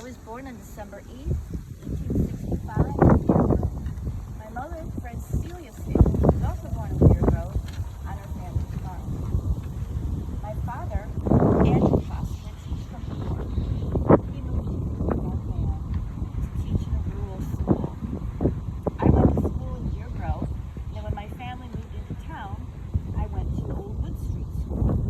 was born on December 8th, 1865. My mother, Francilia Staples, was also born in Weir Grove on her family's farm. My father, Andrew Foskett, is from New York. He moved to North Man to teach in a rural school. I went to school in Weir Grove, and then when my family moved into town, I went to Old Wood Street School.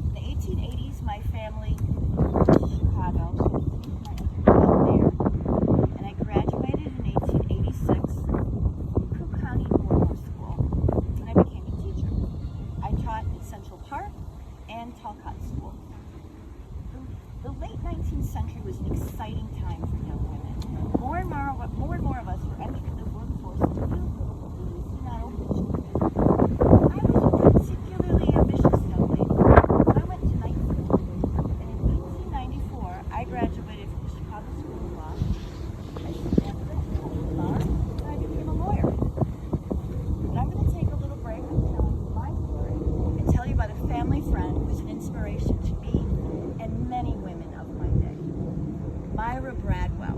In the 1880s, my family moved to Chicago, so I finished my undergrad there, and I graduated in 1886 from Cook County Normal School, and I became a teacher. I taught at Central Park and Talcott School. The late 19th century was an exciting time for young women. More and more of us were entering the workforce to do not open children. I was a particularly ambitious young lady, so I went to night school, and in 1894 I graduated from the Chicago School of Law. I stamped the bar, and I became a lawyer. But I'm going to take a little break from telling you my story and tell you about a family friend who was an inspiration to me and many women of my day. Myra Bradwell.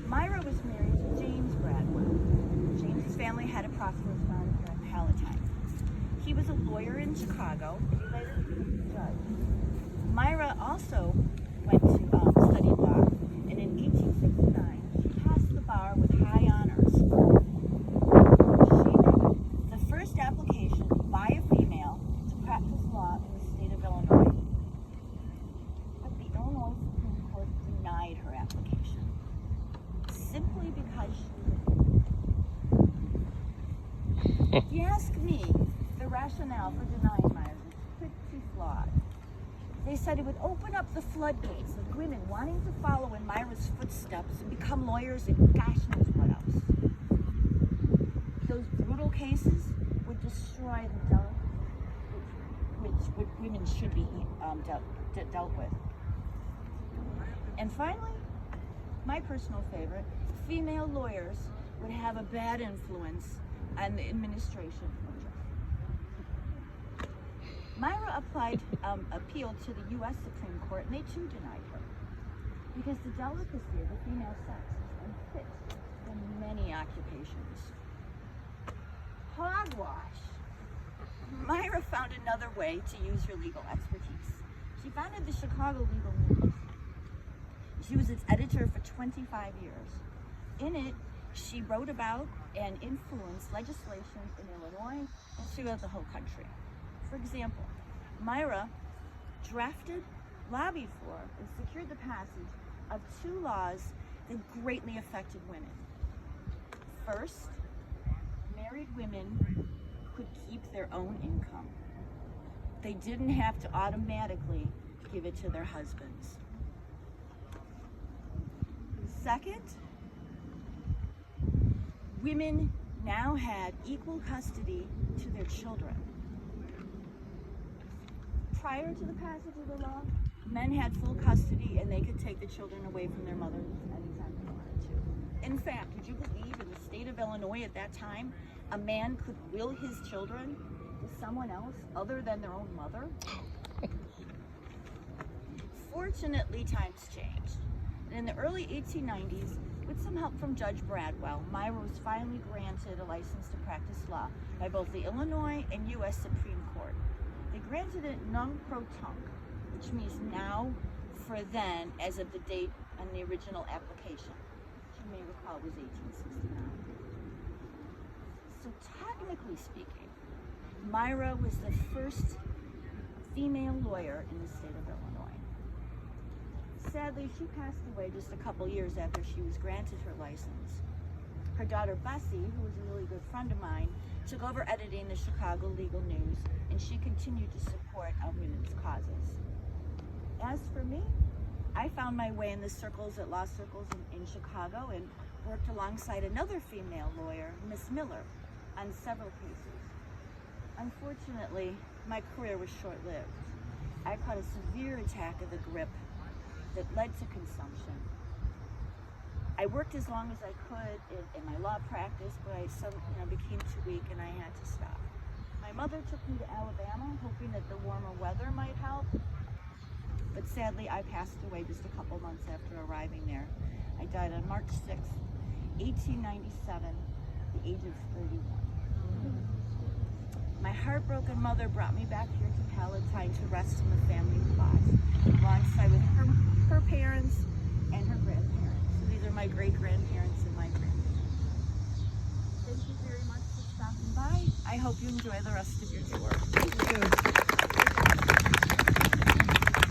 Myra was married to James Bradwell. James's family had a prosperous farm here in Palatine. He was a lawyer in Chicago, and he later became a judge. Myra also went to study law, and in 1869 she passed the bar with high honors. She made the first application by a female to practice law in the state of Illinois. But the Illinois Supreme Court denied her application, simply because she was a woman. If you ask me, the rationale for denying Myra is pretty flawed. They said it would open up the floodgates of women wanting to follow in Myra's footsteps and become lawyers and gosh knows what else. Those brutal cases would destroy the delicacy which women should be dealt with. And finally, my personal favorite, female lawyers would have a bad influence on the administration of justice. Myra applied appeal to the U.S. Supreme Court, and they too denied her because the delicacy of the female sex is unfit for many occupations. Hogwash. Myra found another way to use her legal expertise. She founded the Chicago Legal News. She was its editor for 25 years. In it, she wrote about and influenced legislation in Illinois and throughout the whole country. For example, Myra drafted, lobbied for, and secured the passage of two laws that greatly affected women. First, married women could keep their own income. They didn't have to automatically give it to their husbands. Second, women now had equal custody to their children. Prior to the passage of the law, men had full custody and they could take the children away from their mothers anytime they wanted to. In fact, would you believe in the state of Illinois at that time, a man could will his children to someone else other than their own mother? Fortunately, times changed. And in the early 1890s, with some help from Judge Bradwell, Myra was finally granted a license to practice law by both the Illinois and U.S. Supreme Court. They granted it non pro tunc, which means now for then as of the date on the original application, which you may recall was 1869. So technically speaking, Myra was the first female lawyer in the state of Illinois. Sadly, she passed away just a couple years after she was granted her license. Her daughter Bessie, who was a really good friend of mine, took over editing the Chicago Legal News, and she continued to support our women's causes. As for me, I found my way in the circles at law circles in Chicago and worked alongside another female lawyer, Miss Miller, on several cases. Unfortunately, my career was short-lived. I caught a severe attack of the grip that led to consumption. I worked as long as I could in my law practice, but I became too weak and I had to stop. My mother took me to Alabama, hoping that the warmer weather might help. but sadly I passed away just a couple months after arriving there. I died on March 6th, 1897, at the age of 31. My heartbroken mother brought me back here to Palatine to rest in the family plot, alongside with her parents and her grandparents. So these are my great-grandparents and my grandparents. Thank you very much for stopping by. I hope you enjoy the rest of your tour. Thank you.